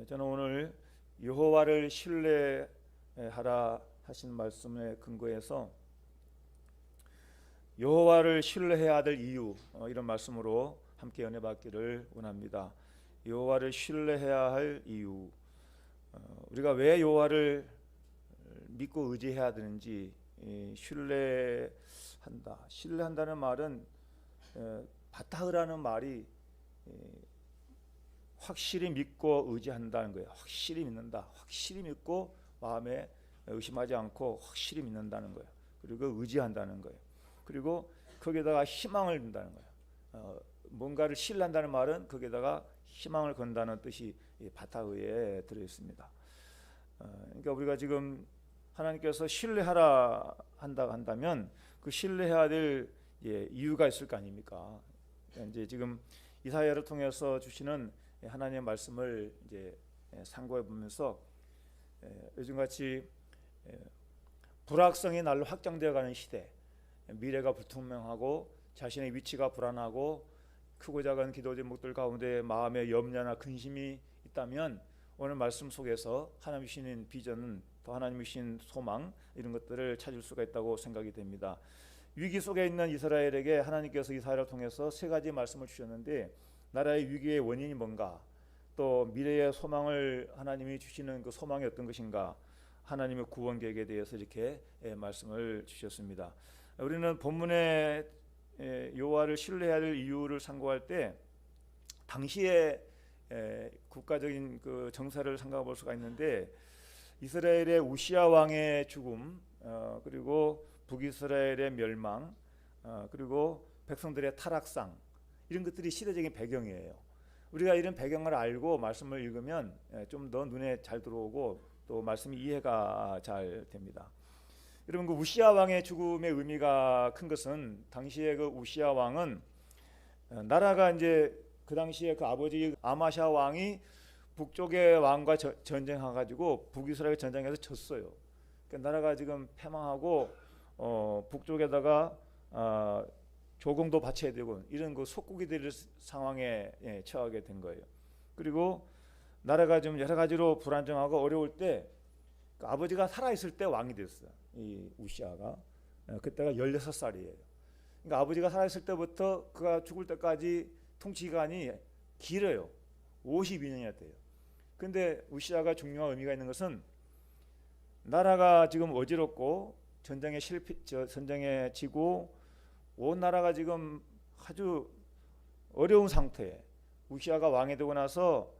저는 오늘 여호와를 신뢰하라 하신 말씀에 근거해서 여호와를 신뢰해야 될 이유, 이런 말씀으로 함께 은혜 받기를 원합니다. 여호와를 신뢰해야 할 이유, 우리가 왜 여호와를 믿고 의지해야 되는지, 신뢰한다는 말은 바타흐라는 말이 확실히 믿고 의지한다는 거예요. 확실히 믿는다. 확실히 믿고 마음에 의심하지 않고 확실히 믿는다는 거예요. 그리고 의지한다는 거예요. 그리고 거기에다가 희망을 둔다는 거예요. 뭔가를 신뢰한다는 말은 거기에다가 희망을 건다는 뜻이 바타흐에 들어 있습니다. 그러니까 우리가 지금 하나님께서 신뢰하라 한다면 그 신뢰해야 될 이유가 있을 거 아닙니까? 이제 지금 이사야를 통해서 주시는 하나님의 말씀을 이제 상고해 보면서 요즘같이 불확성이 날로 확장되어가는 시대, 미래가 불투명하고 자신의 위치가 불안하고 크고 작은 기도 제목들 가운데 마음의 염려나 근심이 있다면 오늘 말씀 속에서 하나님 주시는 비전은 또 하나님 주신 소망, 이런 것들을 찾을 수가 있다고 생각이 됩니다. 위기 속에 있는 이스라엘에게 하나님께서 이사야를 통해서 세 가지 말씀을 주셨는데, 나라의 위기의 원인이 뭔가, 또 미래의 소망을 하나님이 주시는 그 소망이 어떤 것인가, 하나님의 구원 계획에 대해서 이렇게 말씀을 주셨습니다. 우리는 본문의 여호와를 신뢰해야 할 이유를 상고할 때 당시의 국가적인 그 정사를 생각해 볼 수가 있는데, 이스라엘의 우시아 왕의 죽음, 그리고 북이스라엘의 멸망, 그리고 백성들의 타락상, 이런 것들이 시대적인 배경이에요. 우리가 이런 배경을 알고 말씀을 읽으면 좀 더 눈에 잘 들어오고 또 말씀이 이해가 잘 됩니다. 여러분, 그 우시아 왕의 죽음의 의미가 큰 것은, 당시에 그 우시아 왕은 나라가 이제 그 당시에 그 아버지 아마샤 왕이 북쪽의 왕과 전쟁해가지고 북이스라엘 전쟁에서 졌어요. 그러니까 나라가 지금 패망하고 북쪽에다가 조공도 바쳐야 되고 이런 그 속국이 될 상황에 처하게 된 거예요. 그리고 나라가 좀 여러 가지로 불안정하고 어려울 때 그 아버지가 살아있을 때 왕이 됐어요. 이 우시아가 그때가 16살이에요. 그러니까 아버지가 살아있을 때부터 그가 죽을 때까지 통치 기간이 길어요. 52년이나 돼요. 근데 우시아가 중요한 의미가 있는 것은, 나라가 지금 어지럽고 전쟁에 지고 온 나라가 지금 아주 어려운 상태에 우시아가 왕이 되고 나서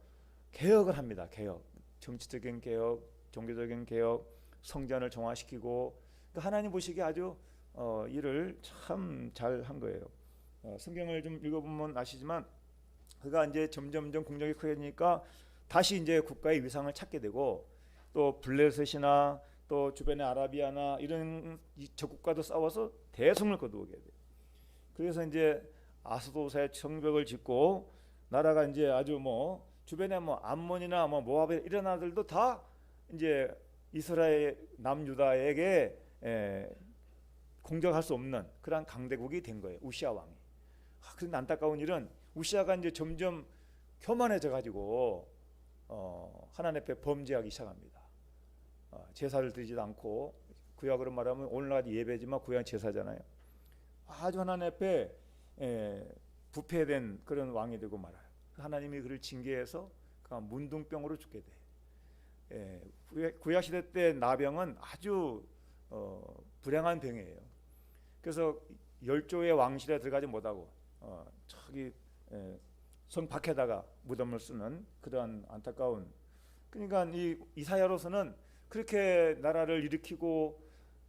개혁을 합니다. 개혁, 정치적인 개혁, 종교적인 개혁, 성전을 정화시키고, 그러니까 하나님 보시기에 아주 일을 참 잘한 거예요. 성경을 좀 읽어보면 아시지만 그가 이제 점점점 국력이 커지니까 다시 이제 국가의 위상을 찾게 되고, 또 블레셋이나 또 주변의 아라비아나 이런 적국과도 싸워서 대성을 거두게 돼요. 그래서 이제 아스도스의 성벽을 짓고, 나라가 이제 아주 주변에 암몬이나 모압 이런 나라들도 다 이제 이스라엘 남유다에게 공격할 수 없는 그런 강대국이 된 거예요. 우시아 왕이. 그런데 안타까운 일은 우시아가 이제 점점 교만해져 가지고 하나님 앞에 범죄하기 시작합니다. 제사를 드리지도 않고, 구약으로 말하면 오늘날 예배지만 구약 제사잖아요. 아주 하나님 앞에 부패된 그런 왕이 되고 말아요. 하나님이 그를 징계해서 그가 문둥병으로 죽게 돼. 구약 시대 때 나병은 아주 불행한 병이에요. 그래서 열조의 왕실에 들어가지 못하고 저기 성 밖에다가 무덤을 쓰는 그러한 안타까운, 그러니까 이 이사야로서는 그렇게 나라를 일으키고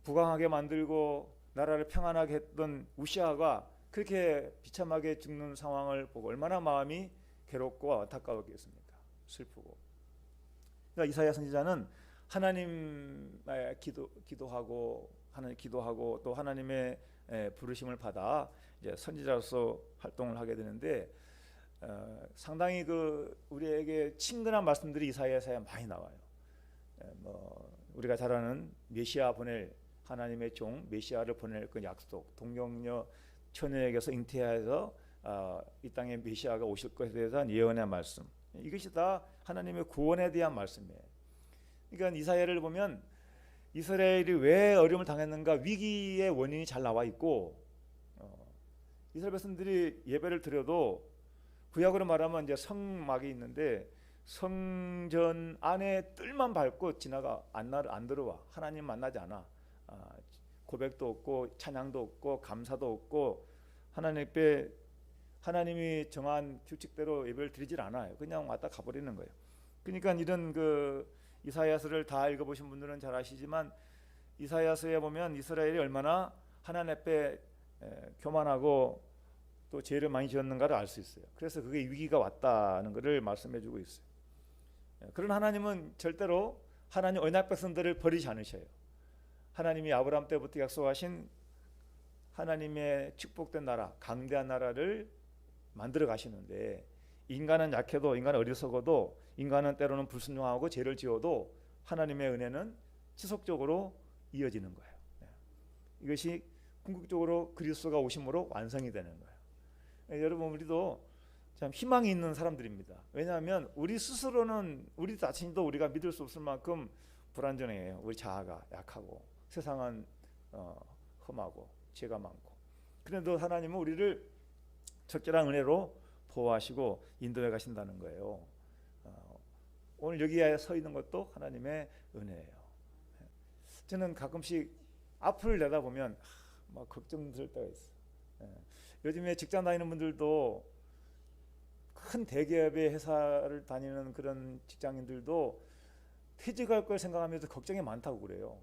부강하게 만들고 나라를 평안하게 했던 우시아가 그렇게 비참하게 죽는 상황을 보고 얼마나 마음이 괴롭고 안타까웠겠습니까? 슬프고. 그러니까 이사야 선지자는 하나님의 기도하고 또 하나님의 부르심을 받아 이제 선지자로서 활동을 하게 되는데, 상당히 그 우리에게 친근한 말씀들이 이사야서에 많이 나와요. 우리가 잘 아는 메시아 보낼, 하나님의 종 메시아를 보낼 그 약속, 동정녀 처녀에게서 잉태해서 이 땅에 메시아가 오실 것에 대해서 예언의 말씀, 이것이 다 하나님의 구원에 대한 말씀이에요. 그러니까 이사야를 보면 이스라엘이 왜 어려움을 당했는가, 위기의 원인이 잘 나와 있고, 이스라엘 백성들이 예배를 드려도 구약으로 말하면 이제 성막이 있는데 성전 안에 뜰만 밟고 지나가 안 들어와. 하나님 만나지 않아. 고백도 없고 찬양도 없고 감사도 없고 하나님이 정한 규칙대로 예배를 드리질 않아요. 그냥 왔다 가버리는 거예요. 그러니까 이런 그 이사야서를 다 읽어보신 분들은 잘 아시지만 이사야서에 보면 이스라엘이 얼마나 하나님 앞에 교만하고 또 죄를 많이 지었는가를 알 수 있어요. 그래서 그게 위기가 왔다는 것을 말씀해주고 있어요. 그런 하나님은 절대로 하나님 언약 백성들을 버리지 않으셔요. 하나님이 아브라함 때부터 약속하신 하나님의 축복된 나라, 강대한 나라를 만들어 가시는데, 인간은 약해도, 인간은 어리석어도, 인간은 때로는 불순종하고 죄를 지어도 하나님의 은혜는 지속적으로 이어지는 거예요. 이것이 궁극적으로 그리스도가 오심으로 완성이 되는 거예요. 여러분, 우리도 참 희망이 있는 사람들입니다. 왜냐하면 우리 스스로는, 우리 자신도 우리가 믿을 수 없을 만큼 불완전해요. 우리 자아가 약하고 세상은 험하고 죄가 많고, 그런데도 하나님은 우리를 적절한 은혜로 보호하시고 인도해 가신다는 거예요. 오늘 여기에 서 있는 것도 하나님의 은혜예요. 저는 가끔씩 앞을 내다보면 막 걱정될 때가 있어요. 요즘에 직장 다니는 분들도, 큰 대기업의 회사를 다니는 그런 직장인들도 퇴직할 걸 생각하면서 걱정이 많다고 그래요.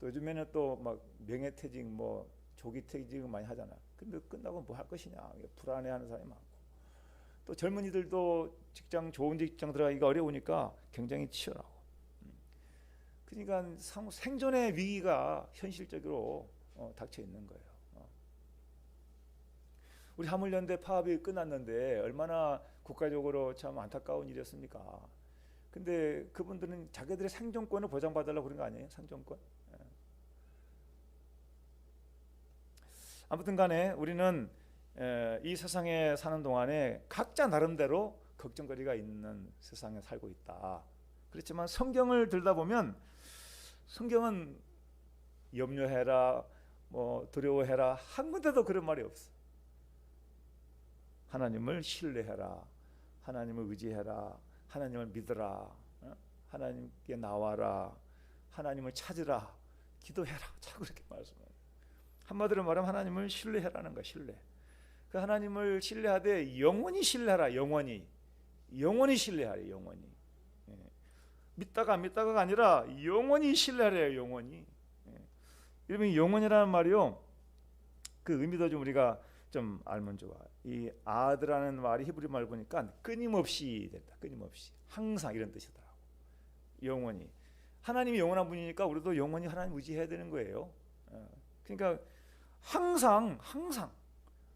또 요즘에는 또 막 명예퇴직, 뭐 조기퇴직을 많이 하잖아. 근데 끝나고 뭐 할 것이냐, 불안해하는 사람이 많고, 또 젊은이들도 좋은 직장 들어가기가 어려우니까 굉장히 치열하고. 그러니까 생존의 위기가 현실적으로 닥쳐 있는 거예요. 우리 화물연대 파업이 끝났는데 얼마나 국가적으로 참 안타까운 일이었습니까? 근데 그분들은 자기들의 생존권을 보장받으려고 그런 거 아니에요? 생존권. 아무튼 간에 우리는 이 세상에 사는 동안에 각자 나름대로 걱정거리가 있는 세상에 살고 있다. 그렇지만 성경을 들다 보면 성경은 염려해라, 뭐 두려워해라, 한 군데도 그런 말이 없어. 하나님을 신뢰해라, 하나님을 의지해라, 하나님을 믿으라, 하나님께 나와라, 하나님을 찾으라, 기도해라, 자꾸 그렇게 말씀해요. 한마디로 말하면 하나님을 신뢰해라는 거야. 신뢰. 그 하나님을 신뢰하되 영원히 신뢰하라. 영원히 신뢰하라. 영원히. 믿다가 안 믿다가가 아니라 영원히 신뢰하래요. 영원히. 여러분, 영원이라는 말이요, 그 의미도 좀 우리가 좀 알면 좋아. 이 아드라는 말이 히브리 말 보니까 끊임없이 됐다. 끊임없이, 항상 이런 뜻이더라고. 영원히. 하나님이 영원한 분이니까 우리도 영원히 하나님 의지해야 되는 거예요. 그러니까 항상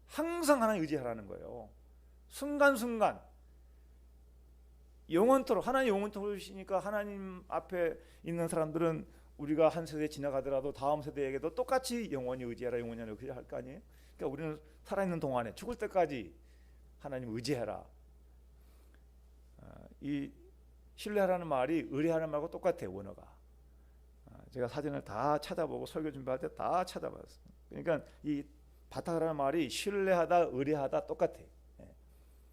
하나님 의지하라는 거예요. 순간순간 영원토록, 하나님 영원토록이시니까 하나님 앞에 있는 사람들은 우리가 한 세대 지나가더라도 다음 세대에게도 똑같이 영원히 의지해라, 영원히 의지할 거 아니에요? 그러니까 우리는 살아있는 동안에 죽을 때까지 하나님 의지해라. 이 신뢰하라는 말이 의뢰하는 말과 똑같아요. 원어가. 제가 사진을 다 찾아보고 설교 준비할 때 다 찾아봤어요. 그러니까 이 바탕이라는 말이 신뢰하다, 의뢰하다 똑같아요.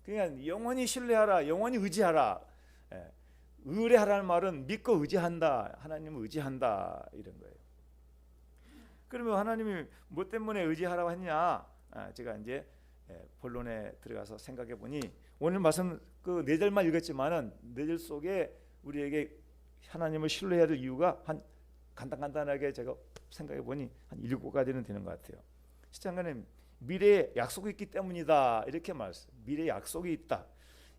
그러니까 영원히 신뢰하라, 영원히 의지하라. 의뢰하라는 말은 믿고 의지한다, 하나님을 의지한다, 이런 거예요. 그러면 하나님이 뭐 때문에 의지하라고 했냐? 제가 이제 본론에 들어가서 생각해 보니, 오늘 말씀 그 4절만 읽었지만은 4절 속에 우리에게 하나님을 신뢰해야 될 이유가 간단하게 제가 생각해 보니 한 7가지는 되는 것 같아요. 시장관님, 미래에 약속이 있기 때문이다, 이렇게 말씀. 미래에 약속이 있다.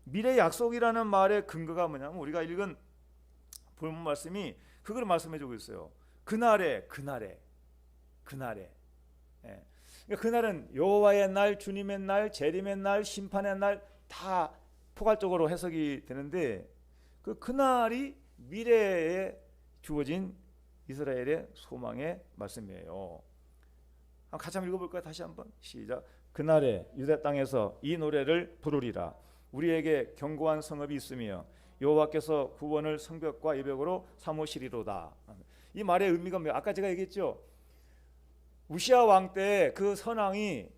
미래 약속이라는 말의 근거가 뭐냐면, 우리가 읽은 본문 말씀이 그걸 말씀해주고 있어요. 그날에. 그러니까 그날은 여호와의 날, 주님의 날, 재림의 날, 심판의 날, 다 포괄적으로 해석이 되는데, 그날이 미래에 주어진 이스라엘의 소망의 말씀이에요. 같이 한번 읽어볼까요? 다시 한번 시작. 그날에 유대 땅에서 이 노래를 부르리라. 우리에게 견고한 성읍이 있으며 여호와께서 구원을 성벽과 이벽으로 삼으시리로다. 이 말의 의미가 뭐예요? 아까 제가 얘기했죠. 우시아 왕 때 그 선왕이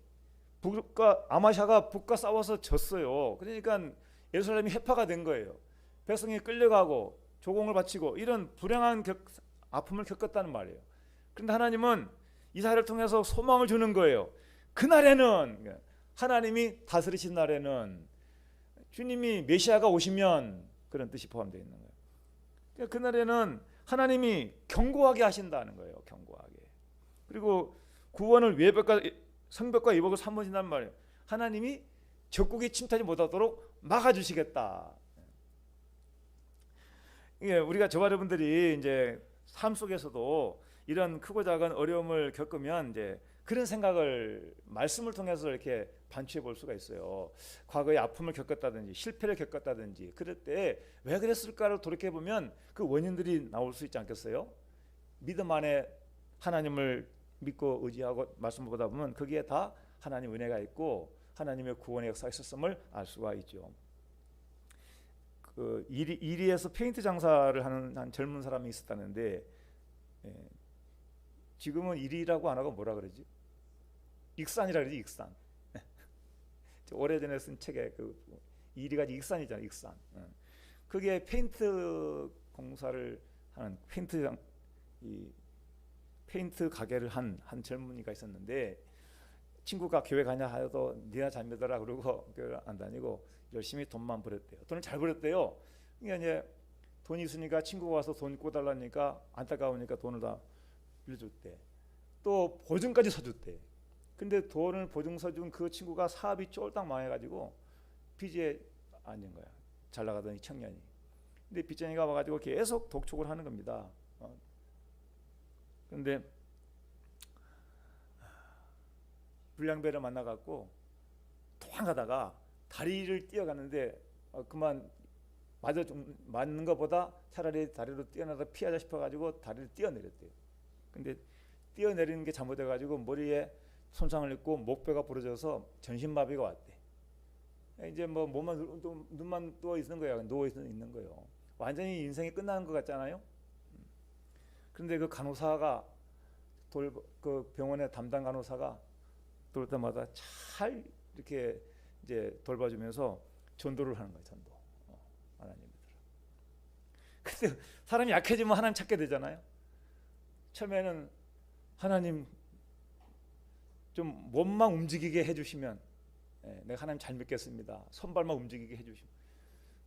아마샤가 북과 싸워서 졌어요. 그러니까 예루살렘이 해파가 된 거예요. 백성이 끌려가고 조공을 바치고 이런 불행한 아픔을 겪었다는 말이에요. 그런데 하나님은 이사야를 통해서 소망을 주는 거예요. 그날에는, 하나님이 다스리신 날에는, 주님이 메시아가 오시면, 그런 뜻이 포함되어 있는 거예요. 그러니까 그날에는 하나님이 견고하게 하신다는 거예요. 견고하게. 그리고 구원을 성벽과 이복을 삼으신단 말이에요. 하나님이 적국이 침탈이 못하도록 막아주시겠다. 이게 우리가 저와 여러분들이 이제 삶 속에서도 이런 크고 작은 어려움을 겪으면 이제 그런 생각을 말씀을 통해서 이렇게 반추해 볼 수가 있어요. 과거에 아픔을 겪었다든지 실패를 겪었다든지 그럴 때 왜 그랬을까를 돌이켜 보면 그 원인들이 나올 수 있지 않겠어요? 믿음 안에 하나님을 믿고 의지하고 말씀 보다 보면 거기에 다 하나님 은혜가 있고 하나님의 구원의 역사가 있었음을 알 수가 있죠. 그 이리에서 페인트 장사를 하는 한 젊은 사람이 있었다는데, 지금은 이리라고 안 하고 뭐라 그러지? 익산이라 그러지. 익산. 오래전에 쓴 책에 그 이리가 익산이잖아. 익산. 그게 페인트 공사를 하는 페인트 가게를 한 젊은이가 있었는데, 친구가 교회 가냐 하여도 니나 잘 믿어라 그러고 교회 안 다니고 열심히 돈만 벌었대요. 돈을 잘 벌었대요. 그러니까 이제 돈이 있으니까 친구가 와서 돈 꿔달라니까 안타까우니까 돈을 다 빌려줬대. 또 보증까지 서줬대. 근데 돈을 보증 서준 그 친구가 사업이 쫄딱 망해가지고 빚에 앉은 거야. 잘 나가던 이 청년이. 근데 빚쟁이가 와가지고 계속 독촉을 하는 겁니다. 근데 불량배를 만나갖고 도망가다가 다리를 뛰어가는데 그만 맞는 것보다 차라리 다리로 뛰어나다 피하자 싶어가지고 다리를 뛰어내렸대요. 근데 뛰어내리는 게 잘못해가지고 머리에 손상을 입고 목뼈가 부러져서 전신마비가 왔대. 이제 뭐 몸만 눈만 떠 있는 거야. 누워 있는 거예요. 완전히 인생이 끝나는 것 같잖아요. 그런데 그 간호사가 그 병원의 담당 간호사가 돌 때마다 잘 이렇게 이제 돌봐주면서 전도를 하는 거예요. 전도. 하나님 믿으라. 근데 사람이 약해지면 하나님 찾게 되잖아요. 처음에는 하나님 좀 몸만 움직이게 해주시면, 내가 하나님 잘 믿겠습니다. 손발만 움직이게 해주시면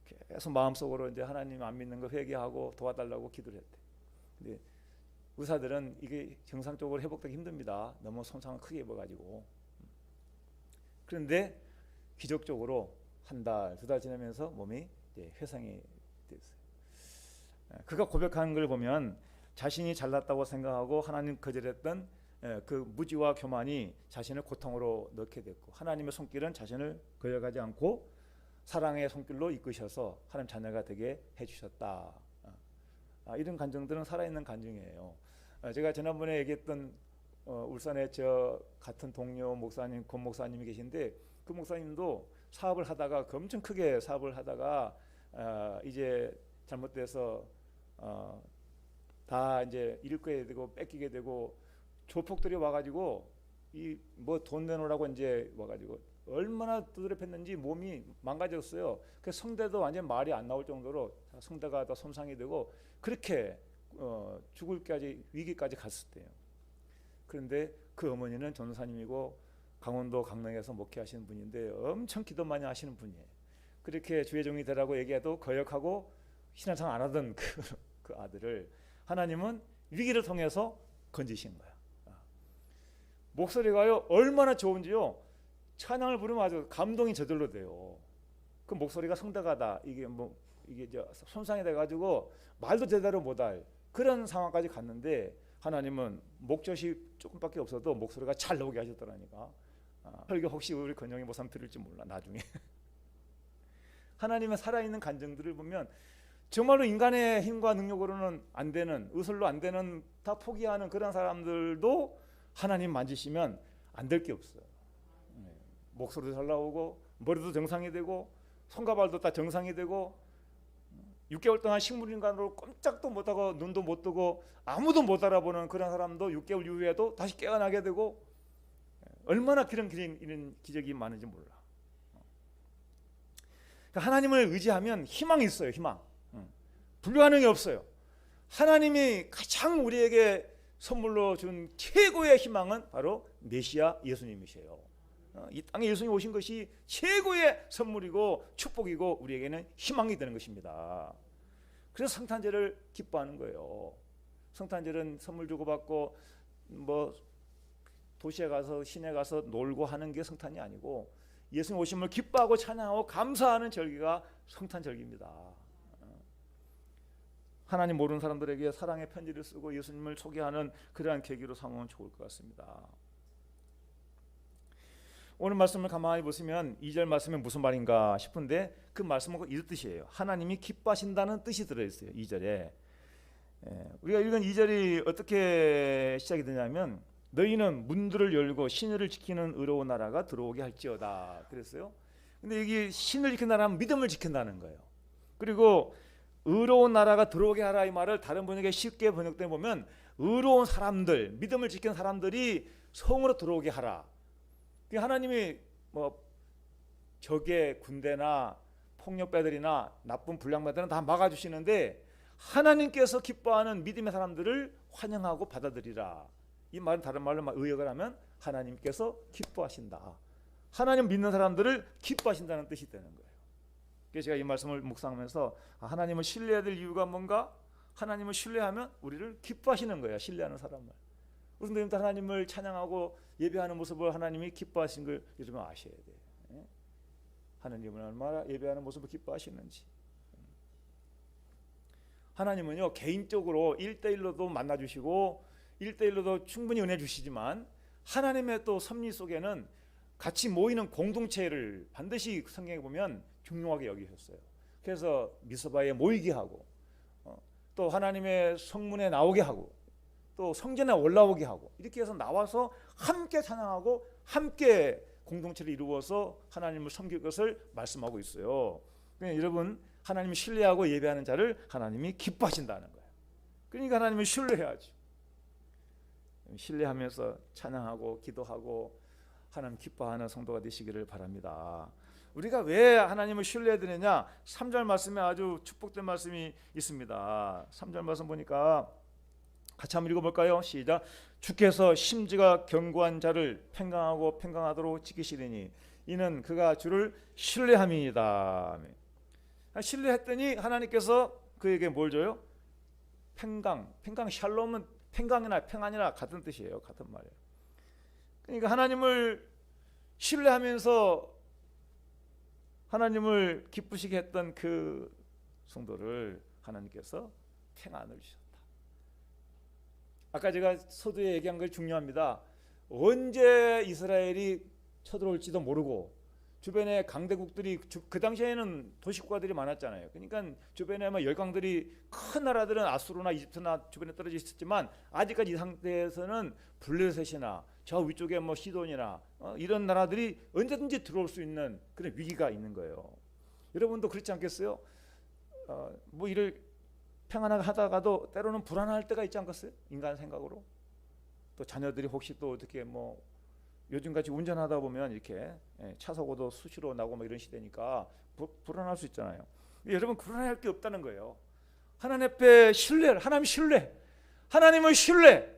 계속 마음속으로 이제 하나님 안 믿는 거 회개하고 도와달라고 기도를 했대. 근데 의사들은 이게 정상적으로 회복되기 힘듭니다. 너무 손상을 크게 입어가지고. 그런데 기적적으로 한 달, 두 달 지나면서 몸이 이제 회상이 됐어요. 그가 고백한 걸 보면 자신이 잘났다고 생각하고 하나님 거절했던 그 무지와 교만이 자신을 고통으로 넣게 됐고, 하나님의 손길은 자신을 거역하지 않고 사랑의 손길로 이끄셔서 하나님 자녀가 되게 해주셨다. 이런 감정들은 살아있는 감정이에요. 제가 지난번에 얘기했던 울산에 저 같은 동료 목사님, 권 목사님이 계신데, 그 목사님도 사업을 하다가 엄청 크게 사업을 하다가 이제 잘못돼서 다 이제 잃게 되고 뺏기게 되고, 조폭들이 와가지고 이 뭐 돈 내놓으라고 이제 와가지고 얼마나 두드려 팼는지 몸이 망가졌어요. 그 성대도 완전 말이 안 나올 정도로 성대가 다 손상이 되고 그렇게 죽을까지 위기까지 갔을 때요. 그런데 그 어머니는 전도사님이고 강원도 강릉에서 목회하시는 분인데 엄청 기도 많이 하시는 분이에요. 그렇게 주의 종이 되라고 얘기해도 거역하고 신앙생활 안 하던 그 아들을 하나님은 위기를 통해서 건지신 거야. 목소리가요 얼마나 좋은지요. 찬양을 부르면 아주 감동이 저절로 돼요. 그 목소리가 성대가다. 이게 손상이 돼가지고 말도 제대로 못할 그런 상황까지 갔는데, 하나님은 목젖이 조금밖에 없어도 목소리가 잘 나오게 하셨더라니까. 설교 혹시 우리 건영이 목사님 들을지 몰라 나중에. 하나님의 살아있는 간증들을 보면 정말로 인간의 힘과 능력으로는 안 되는, 의술로 안 되는, 다 포기하는 그런 사람들도 하나님 만지시면 안 될 게 없어요. 목소리도 잘 나오고 머리도 정상이 되고 손과 발도 다 정상이 되고 6개월 동안 식물인간으로 꼼짝도 못하고 눈도 못 뜨고 아무도 못 알아보는 그런 사람도 6개월 이후에도 다시 깨어나게 되고, 얼마나 이런 기적이 많은지 몰라. 하나님을 의지하면 희망이 있어요. 희망. 불가능이 없어요. 하나님이 가장 우리에게 선물로 준 최고의 희망은 바로 메시아 예수님이세요. 이 땅에 예수님이 오신 것이 최고의 선물이고 축복이고 우리에게는 희망이 되는 것입니다. 그래서 성탄절을 기뻐하는 거예요. 성탄절은 선물 주고받고 뭐 도시에 가서 시내 가서 놀고 하는 게 성탄이 아니고, 예수님 오심을 기뻐하고 찬양하고 감사하는 절기가 성탄절기입니다. 하나님 모르는 사람들에게 사랑의 편지를 쓰고 예수님을 소개하는 그러한 계기로 삼으면 좋을 것 같습니다. 오늘 말씀을 가만히 보시면 2절 말씀이 무슨 말인가 싶은데, 그 말씀은 이런 뜻이에요. 하나님이 기뻐하신다는 뜻이 들어있어요. 2절에 우리가 읽은 2절이 어떻게 시작이 되냐면, 너희는 문들을 열고 신을 지키는 의로운 나라가 들어오게 할지어다 그랬어요. 근데 여기 신을 지키는 나라는 믿음을 지킨다는 거예요. 그리고 의로운 나라가 들어오게 하라, 이 말을 다른 번역에 쉽게 번역돼 보면 의로운 사람들, 믿음을 지키는 사람들이 성으로 들어오게 하라. 하나님이 뭐 적의 군대나 폭력배들이나 나쁜 불량배들은 다 막아주시는데, 하나님께서 기뻐하는 믿음의 사람들을 환영하고 받아들이라. 이 말은 다른 말로 의역을 하면 하나님께서 기뻐하신다. 하나님 믿는 사람들을 기뻐하신다는 뜻이 되는 거예요. 그래서 제가 이 말씀을 묵상하면서 하나님을 신뢰해야 될 이유가 뭔가? 하나님을 신뢰하면 우리를 기뻐하시는 거예요. 신뢰하는 사람을. 그런데 하나님을 찬양하고 예배하는 모습을 하나님이 기뻐하신 걸 여러분 아셔야 돼요. 하나님은 얼마나 예배하는 모습을 기뻐하시는지. 하나님은요, 개인적으로 1대1로도 만나주시고 1대1로도 충분히 은혜 주시지만, 하나님의 또 섭리 속에는 같이 모이는 공동체를 반드시 성경에 보면 중요하게 여기셨어요. 그래서 미스바에 모이게 하고, 또 하나님의 성문에 나오게 하고, 또 성전에 올라오게 하고, 이렇게 해서 나와서 함께 찬양하고 함께 공동체를 이루어서 하나님을 섬길 것을 말씀하고 있어요. 그러니까 여러분, 하나님을 신뢰하고 예배하는 자를 하나님이 기뻐하신다는 거예요. 그러니까 하나님을 신뢰해야죠. 신뢰하면서 찬양하고 기도하고 하나님 기뻐하는 성도가 되시기를 바랍니다. 우리가 왜 하나님을 신뢰해야 되느냐? 3절 말씀에 아주 축복된 말씀이 있습니다. 3절 말씀 보니까 같이 한번 읽어볼까요? 시작. 주께서 심지가 견고한 자를 평강하고 평강하도록 지키시리니 이는 그가 주를 신뢰함이니이다. 신뢰했더니 하나님께서 그에게 뭘 줘요? 평강. 샬롬은 평강이나 평안이나 같은 뜻이에요. 같은 말이에요. 그러니까 하나님을 신뢰하면서 하나님을 기쁘시게 했던 그 성도를 하나님께서 평안을 주셨다. 아까 제가 서두에 얘기한 걸 중요합니다. 언제 이스라엘이 쳐들어올지도 모르고 주변에 강대국들이 그 당시에는 도시국가들이 많았잖아요. 그러니까 주변에 뭐 열강들이 큰 나라들은 아수르나 이집트나 주변에 떨어져 있었지만 아직까지 이 상태에서는 블레셋이나 저 위쪽에 뭐 시돈이나 이런 나라들이 언제든지 들어올 수 있는 그런 위기가 있는 거예요. 여러분도 그렇지 않겠어요? 뭐 일을 평안하게 하다가도 때로는 불안할 때가 있지 않겠어요? 인간 생각으로. 또 자녀들이 혹시 또 어떻게 뭐 요즘같이 운전하다 보면 이렇게 차 사고도 수시로 나고 뭐 이런 시대니까 불안할 수 있잖아요. 여러분 불안할 게 없다는 거예요. 하나님 앞에 신뢰, 하나님을 신뢰,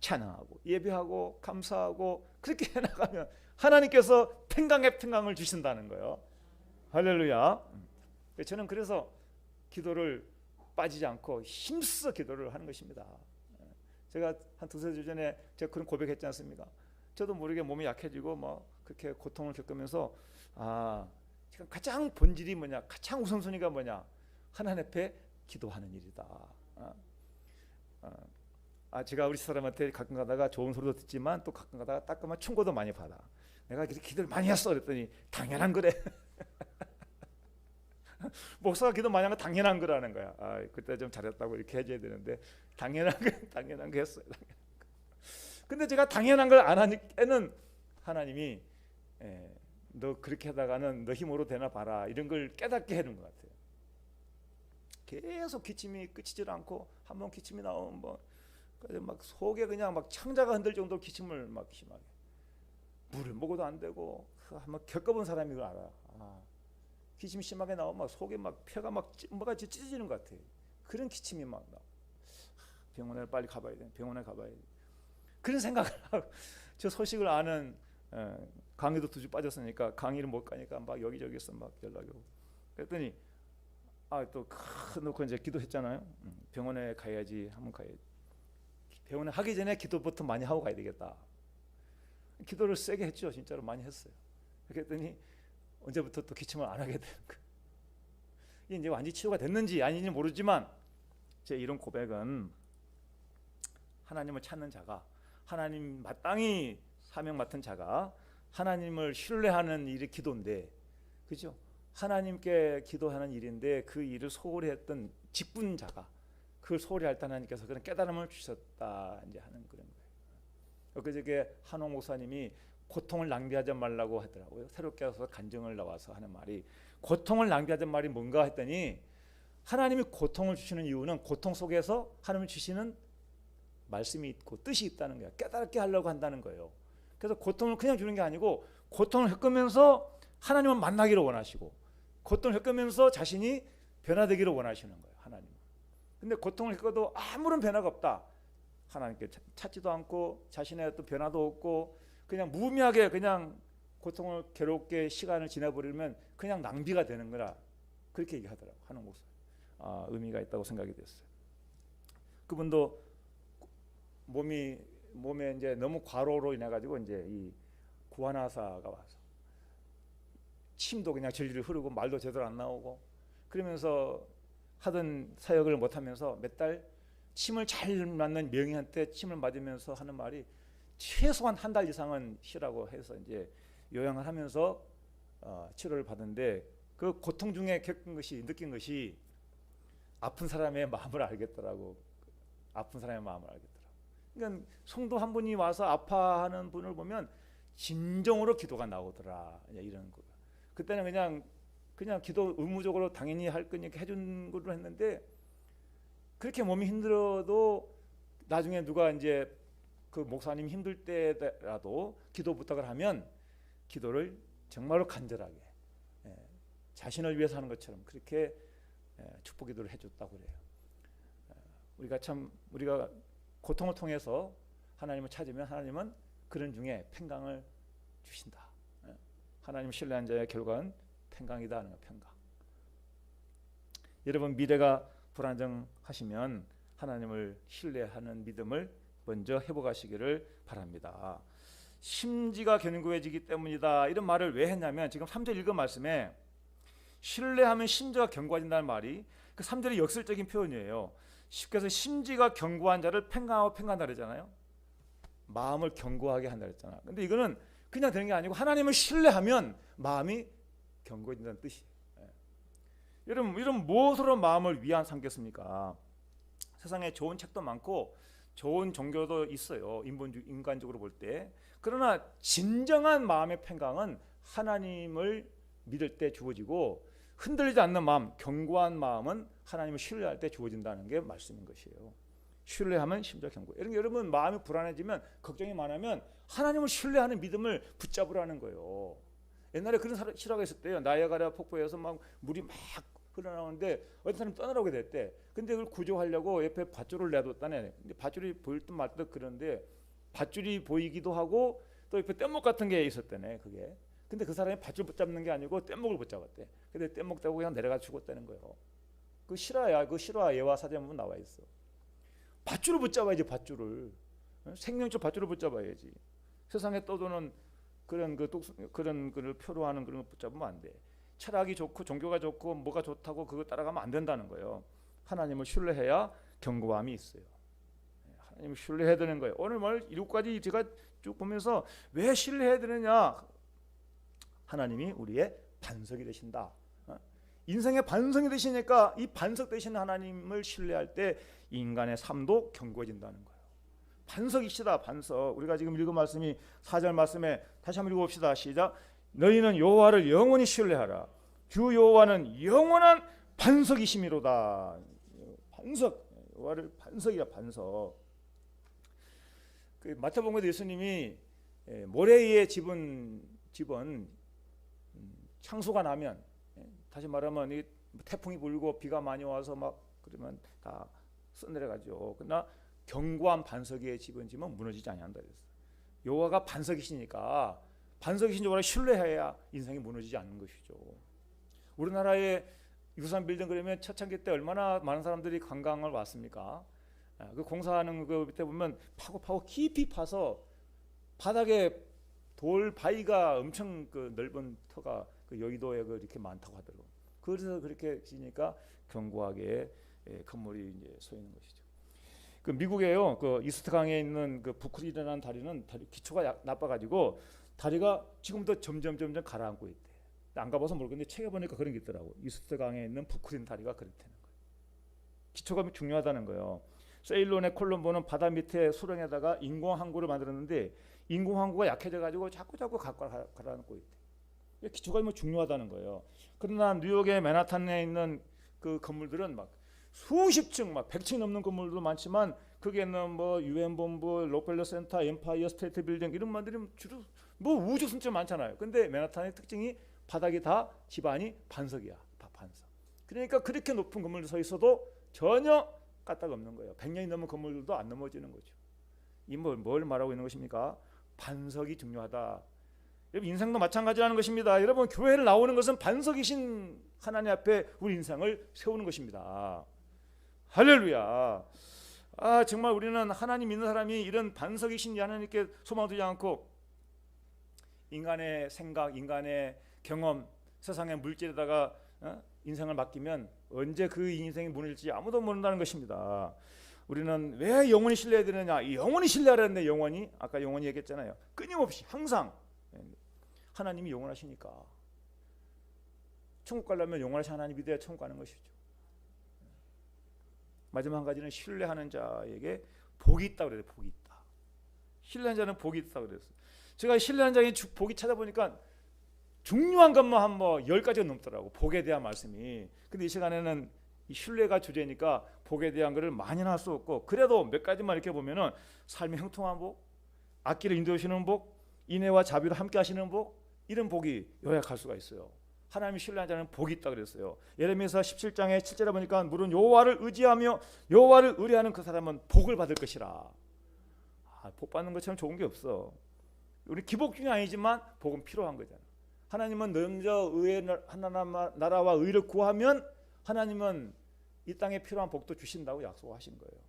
찬양하고 예배하고 감사하고 그렇게 해나가면 하나님께서 평강의 평강을 주신다는 거예요. 할렐루야. 저는 그래서 기도를 빠지지 않고 힘써 기도를 하는 것입니다. 제가 한 두세 주 전에 제가 그런 고백했지 않습니까? 저도 모르게 몸이 약해지고 뭐 그렇게 고통을 겪으면서 지금 가장 본질이 뭐냐, 가장 우선순위가 뭐냐, 하나님 앞에 기도하는 일이다. 제가 우리 사람한테 가끔 가다가 좋은 소리도 듣지만 또 가끔 가다가 따끔한 충고도 많이 받아. 내가 이렇게 기도를 많이 했어 그랬더니 당연한 거래. 목사가 기도 많이 한 거 당연한 거라는 거야. 그때 좀 잘했다고 이렇게 해줘야 되는데 당연한 거 했어요. 근데 제가 당연한 걸 안 하니까는 하나님이 너 그렇게 하다가는 너 힘으로 되나 봐라, 이런 걸 깨닫게 하는 것 같아요. 계속 기침이 끝이질 않고 한번 기침이 나오면 막 속에 그냥 막 창자가 흔들 정도로 기침을 막 심하게, 물을 먹어도 안 되고. 한번 겪어본 사람이 그걸 알아. 기침이 심하게 나오면 막 속에 막 폐가 막 뭐가 찢어지는 것 같아. 그런 기침이 막 나. 병원에 빨리 가봐야 돼. 병원에 가봐야 돼. 그런 생각을 하고, 저 소식을 아는 강의도 2주 빠졌으니까 강의를 못 가니까 막 여기저기서 막 연락이 오고. 그랬더니 또 놓고 이제 기도했잖아요. 병원에 가야지, 한번 가야지. 병원에 하기 전에 기도부터 많이 하고 가야 되겠다. 기도를 세게 했죠. 진짜로 많이 했어요. 그랬더니 언제부터 또 기침을 안 하게 되는 거예요. 이게 이제 완전히 치료가 됐는지 아닌지 모르지만, 제 이런 고백은 하나님을 찾는 자가, 하나님 마땅히 사명 맡은 자가 하나님을 신뢰하는 일이 기도인데, 그죠? 하나님께 기도하는 일인데 그 일을 소홀히 했던 직분자가 그걸 소홀히 할 때 하나님께서 그런 깨달음을 주셨다, 이제 하는 그런 거예요. 그저께 한옥 목사님이 고통을 낭비하지 말라고 하더라고요. 새롭게 와서 간증을 나와서 하는 말이, 고통을 낭비하지 말이 뭔가 했더니, 하나님이 고통을 주시는 이유는 고통 속에서 하나님이 주시는 말씀이 있고 뜻이 있다는 거야. 깨닫게 하려고 한다는 거예요. 그래서 고통을 그냥 주는 게 아니고, 고통을 겪으면서 하나님을 만나기를 원하시고, 고통을 겪으면서 자신이 변화되기를 원하시는 거예요, 하나님은. 근데 고통을 겪어도 아무런 변화가 없다, 하나님께 찾지도 않고 자신의 어떤 변화도 없고 그냥 무의미하게 그냥 고통을 괴롭게 시간을 지나버리면 그냥 낭비가 되는 거라, 그렇게 얘기하더라고, 한옥 목사. 의미가 있다고 생각이 됐어요. 그분도 몸에 이제 너무 과로로 인해 가지고 이제 이 구안화사가 와서 침도 그냥 질질 흐르고 말도 제대로 안 나오고, 그러면서 하던 사역을 못 하면서 몇 달 침을 잘 맞는 명의한테 침을 맞으면서 하는 말이, 최소한 1달 이상은 쉬라고 해서 이제 요양을 하면서 치료를 받은데, 그 고통 중에 느낀 것이 아픈 사람의 마음을 알겠더라고. 아픈 사람의 마음을 알겠더라고. 그러니까 성도 한 분이 와서 아파하는 분을 보면 진정으로 기도가 나오더라, 이런 거. 그때는 그냥 기도 의무적으로 당연히 할 거니까 해준 걸로 했는데, 그렇게 몸이 힘들어도 나중에 누가 이제 그 목사님 힘들 때라도 기도 부탁을 하면 기도를 정말로 간절하게, 자신을 위해서 하는 것처럼 그렇게 축복 기도를 해줬다고 그래요. 우리가 고통을 통해서 하나님을 찾으면 하나님은 그런 중에 평강을 주신다. 하나님을 신뢰한 자의 결과는 평강이다 하는 거, 평강. 여러분, 미래가 불안정하시면 하나님을 신뢰하는 믿음을 먼저 회복하시기를 바랍니다. 심지가 견고해지기 때문이다, 이런 말을 왜 했냐면, 지금 3절 읽은 말씀에 신뢰하면 심지가 견고해진다는 말이 그 3절의 역설적인 표현이에요. 쉽게 해서 심지가 견고한 자를 평강하고 평강하다 그러잖아요. 마음을 견고하게 한다 그랬잖아. 근데 이거는 그냥 되는 게 아니고, 하나님을 신뢰하면 마음이 견고해진다는 뜻이에요. 여러분, 무엇으로 마음을 위안 삼겠습니까? 세상에 좋은 책도 많고 좋은 종교도 있어요, 인간적으로 볼 때. 그러나 진정한 마음의 평강은 하나님을 믿을 때 주어지고, 흔들리지 않는 마음, 견고한 마음은 하나님을 신뢰할 때 주어진다는 게 말씀인 것이에요. 신뢰하면 심지어 견고. 여러분, 마음이 불안해지면, 걱정이 많으면 하나님을 신뢰하는 믿음을 붙잡으라는 거예요. 옛날에 그런 실화가 있었대요. 나이아가라 폭포에서 막 물이 막 흘러나오는데 어떤 사람이 떠나라고 됐대. 근데 그걸 구조하려고 옆에 밧줄을 내뒀다네. 근데 밧줄이 보일 듯 말 듯, 그런데 밧줄이 보이기도 하고 또 옆에 뗏목 같은 게 있었다네, 그게. 근데 그 사람이 밧줄 붙잡는 게 아니고 뗏목을 붙잡았대. 근데 뗏목 잡고 그냥 내려가 죽었다는 거예요. 그 실화야. 그 실화 예화 사전 보면 나와 있어. 밧줄을 붙잡아야지, 밧줄을. 생명적 밧줄을 붙잡아야지. 세상에 떠도는 그런 걸 표로하는 그런 거 붙잡으면 안 돼. 철학이 좋고 종교가 좋고 뭐가 좋다고 그거 따라가면 안 된다는 거예요. 하나님을 신뢰해야 견고함이 있어요. 하나님을 신뢰해야 되는 거예요. 오늘 말 7가지 제가 쭉 보면서 왜 신뢰해야 되느냐? 하나님이 우리의 반석이 되신다. 인생의 반석이 되시니까 이 반석 되신 하나님을 신뢰할 때 인간의 삶도 견고해진다는 거예요. 반석이시다, 반석. 우리가 지금 읽은 말씀이 4절 말씀에 다시 한번 읽어봅시다. 시작. 너희는 여호와를 영원히 신뢰하라. 주 여호와는 영원한 반석이심이로다. 반석, 여호와를 반석이야, 반석. 그 마태복음에도 예수님이 모래 위에 집은 창수가 나면, 다시 말하면 이 태풍이 불고 비가 많이 와서 막 그러면 다 써내려가죠. 그러나 견고한 반석 위에 집은 무너지지 아니한다 그랬어요. 여호와가 반석이시니까 반석이신 여호와를 신뢰해야 인생이 무너지지 않는 것이죠. 우리나라에 유산 빌딩 그러면 초창기 때 얼마나 많은 사람들이 관광을 왔습니까? 그 공사하는 그 밑에 보면 파고 깊이 파서 바닥에 돌 바위가 엄청 그 넓은 터가 그 여의도에 그 이렇게 많다고 하더라고요. 그래서 그렇게 지니까 견고하게 건물이 이제 서 있는 것이죠. 그 미국에요, 그 이스트 강에 있는 그 부클이라는 다리는 기초가 나빠가지고 다리가 지금도 점점 가라앉고 있대. 안 가봐서 모르겠는데 책에 보니까 그런 게 있더라고. 이스트 강에 있는 부클린 다리가 그렇다는 거예요. 기초가 중요하다는 거예요. 세일론의 콜럼보는 바다 밑에 수렁에다가 인공 항구를 만들었는데 인공 항구가 약해져가지고 자꾸 가라앉고 있대. 기초가 중요하다는 거예요. 그러나 뉴욕의 맨하탄에 있는 그 건물들은 막 수십 층, 막 100층 넘는 건물도 많지만 거기에는 뭐 유엔 본부, 록펠러 센터, 엠파이어 스테이트 빌딩 이런 말들이 주로 뭐 우주 순점 많잖아요. 근데 맨하탄의 특징이 바닥이 다 집안이 반석이야, 다 반석. 그러니까 그렇게 높은 건물도 서 있어도 전혀 까딱 없는 거예요. 100년이 넘은 건물들도 안 넘어지는 거죠. 이 뭘 말하고 있는 것입니까? 반석이 중요하다. 여러분 인생도 마찬가지라는 것입니다. 여러분 교회를 나오는 것은 반석이신 하나님 앞에 우리 인생을 세우는 것입니다. 할렐루야. 정말 우리는 하나님 믿는 사람이 이런 반석이신 하나님께 소망 두지 않고 인간의 생각, 인간의 경험, 세상의 물질에다가 인생을 맡기면 언제 그 인생이 무너질지 아무도 모른다는 것입니다. 우리는 왜 영원히 신뢰해야 되느냐? 영원히 신뢰하라는데 영원히 아까 영원히 얘기했잖아요. 끊임없이 항상 하나님이 영원하시니까 천국 가려면 영원하신 하나님 믿어야 천국 가는 것이죠. 마지막 한 가지는 신뢰하는 자에게 복이 있다 그래요. 복이 있다. 신뢰하는 자는 복이 있다 그랬어요. 제가 신뢰하는 자에게 복이 찾아보니까 중요한 것만 한 10가지가 넘더라고. 복에 대한 말씀이. 근데 이 시간에는 이 신뢰가 주제니까 복에 대한 것을 많이는 할 수 없고 그래도 몇 가지만 이렇게 보면은 삶의 형통한 복, 악기를 인도하시는 복, 인애와 자비로 함께 하시는 복, 이런 복이 요약할 수가 있어요. 하나님이 신뢰하는 자는 복이 있다 그랬어요. 예레미야서 17장에 7절에 보니까 물은 여호와를 의지하며 여호와를 의뢰하는 그 사람은 복을 받을 것이라. 복 받는 것처럼 좋은 게 없어. 우리 기복 중에 아니지만 복은 필요한 거잖아. 하나님은 먼저 하나님 나라와 의를 구하면 하나님은 이 땅에 필요한 복도 주신다고 약속하신 거예요.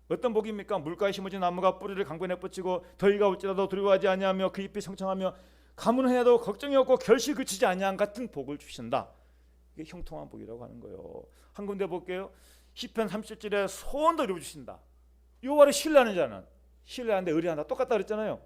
어떤 복입니까? 물가에 심어진 나무가 뿌리를 강변에 뻗치고 더위가 올지라도 두려워하지 아니하며 그 잎이 성청하며 가뭄을 해도 걱정이 없고 결실 그치지 아니한 같은 복을 주신다. 이게 형통한 복이라고 하는 거예요. 한 군데 볼게요. 시편 37절에 소원도 이루어 주신다. 여호와를 신뢰하는 자는 신뢰하는데 의뢰한다. 똑같다 그랬잖아요.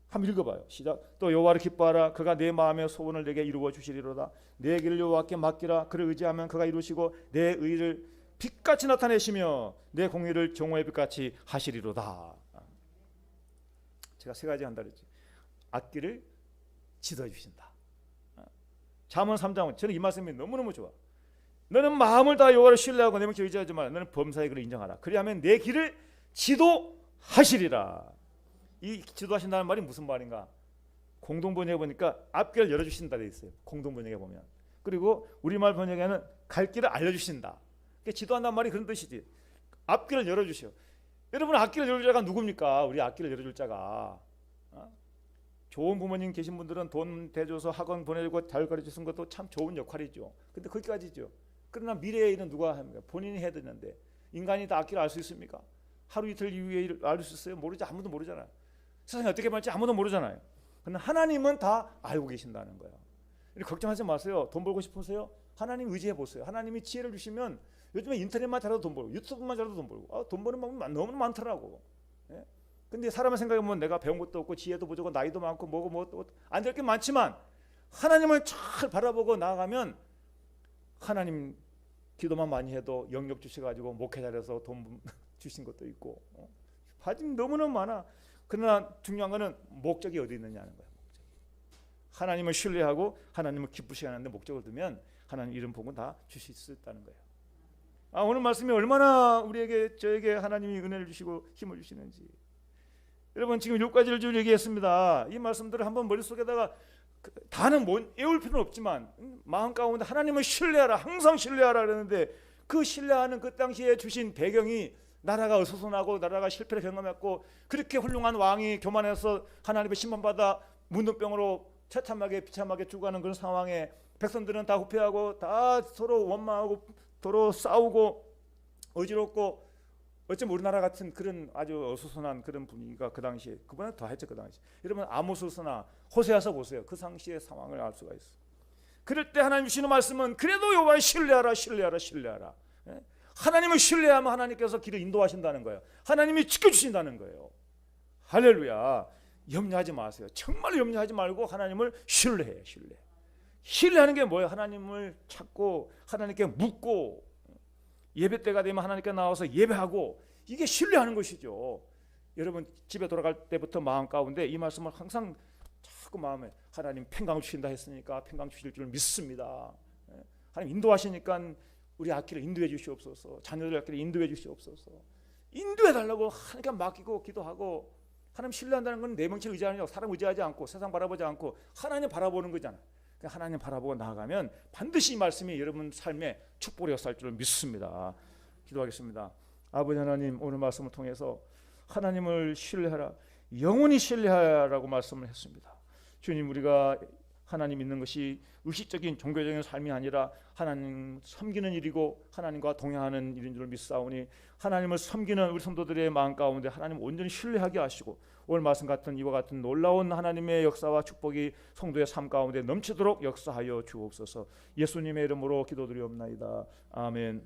한번 읽어봐요. 시작. 또 여호와를 기뻐하라. 그가 내 마음의 소원을 내게 이루어 주시리로다. 내 길을 여호와께 맡기라. 그를 의지하면 그가 이루시고 내 의를 빛같이 나타내시며 내 공의를 정오의 빛같이 하시리로다. 제가 세 가지 한다 그랬죠. 악기를 지도해 주신다. 잠언 3장 저는 이 말씀이 너무너무 좋아. 너는 마음을 다해 여호와를 신뢰하고 내 명령에 의지하지 마라. 너는 범사의 길을 인정하라. 그리하면 내 길을 지도하시리라. 이 지도하신다는 말이 무슨 말인가? 공동번역에 보니까 앞길을 열어주신다 돼 있어요. 공동번역에 보면. 그리고 우리말 번역에는 갈 길을 알려주신다. 지도한다는 말이 그런 뜻이지. 앞길을 열어주셔. 여러분 앞길을 열어줄 자가 누굽니까? 우리 앞길을 열어줄 자가. 좋은 부모님 계신 분들은 돈 대줘서 학원 보내주고 잘 가르쳐준 것도 참 좋은 역할이죠. 근데 거기까지죠. 그러나 미래의 일은 누가 합니까? 본인이 해야 되는데 인간이 다 앞길을 알 수 있습니까? 하루 이틀 이후에 알 수 있어요? 모르죠. 아무도 모르잖아요. 세상이 어떻게 말지 아무도 모르잖아요. 그러나 하나님은 다 알고 계신다는 거예요. 걱정하지 마세요. 돈 벌고 싶으세요? 하나님 의지해 보세요. 하나님이 지혜를 주시면 요즘에 인터넷만 잘해도 돈 벌고 유튜브만 잘해도 돈 벌고 돈 버는 방법이 너무 많더라고. 예? 근데 사람을 생각해보면 내가 배운 것도 없고 지혜도 부족하고 나이도 많고 뭐고 안 될 게 많지만 하나님을 잘 바라보고 나아가면 하나님 기도만 많이 해도 영역 주셔가지고 목회 잘해서 돈 주신 것도 있고 받은 너무너무 많아. 그러나 중요한 거는 목적이 어디 있느냐는 거야. 하나님을 신뢰하고 하나님을 기쁘시게 하는 데 목적을 두면 하나님 이런 복은 다 주실 수 있다는 거예요. 오늘 말씀이 얼마나 우리에게 저에게 하나님이 은혜를 주시고 힘을 주시는지. 여러분 지금 6가지를 쭉 얘기했습니다. 이 말씀들을 한번 머릿속에다가 다는 외울 필요는 없지만 마음 가운데 하나님을 신뢰하라, 항상 신뢰하라 그러는데 그 신뢰하는 그 당시에 주신 배경이 나라가 어수선하고 나라가 실패를 경험했고 그렇게 훌륭한 왕이 교만해서 하나님의 심판받아 문둥병으로 처참하게 비참하게 죽어가는 그런 상황에 백성들은 다 후패하고 다 서로 원망하고 서로 싸우고 어지럽고 어쩌면 우리나라 같은 그런 아주 어수선한 그런 분위기가 그 당시에 그보다 더 했죠. 그 당시 여러분 아모스서나 호세아서 보세요. 그 당시의 상황을 알 수가 있어요. 그럴 때 하나님 주시는 말씀은 그래도 여호와를 신뢰하라 신뢰하라 신뢰하라. 하나님을 신뢰하면 하나님께서 길을 인도하신다는 거예요. 하나님이 지켜주신다는 거예요. 할렐루야. 염려하지 마세요. 정말 염려하지 말고 하나님을 신뢰해요. 신뢰하는 게 뭐예요? 하나님을 찾고 하나님께 묻고 예배 때가 되면 하나님께 나와서 예배하고 이게 신뢰하는 것이죠. 여러분 집에 돌아갈 때부터 마음 가운데 이 말씀을 항상 자꾸 마음에 하나님 평강을 주신다 했으니까 평강 주실 줄 믿습니다. 하나님 인도하시니까 우리 아끼를 인도해 주시옵소서. 자녀들 아끼를 인도해 주시옵소서. 인도해 달라고 하나님께 맡기고 기도하고 하나님 신뢰한다는 건 내 명치 의지하는 거 사람 의지하지 않고 세상 바라보지 않고 하나님 바라보는 거잖아요. 하나님 바라보고 나아가면 반드시 이 말씀이 여러분 삶에 축복의 역사할 줄 믿습니다. 기도하겠습니다. 아버지 하나님 오늘 말씀을 통해서 하나님을 신뢰하라 영원히 신뢰하라고 말씀을 했습니다. 주님 우리가 하나님 믿는 것이 의식적인 종교적인 삶이 아니라 하나님 섬기는 일이고 하나님과 동행하는 일인 줄 믿사오니 하나님을 섬기는 우리 성도들의 마음 가운데 하나님 온전히 신뢰하게 하시고 오늘 말씀 같은 이와 같은 놀라운 하나님의 역사와 축복이 성도의 삶 가운데 넘치도록 역사하여 주옵소서. 예수님의 이름으로 기도드리옵나이다. 아멘.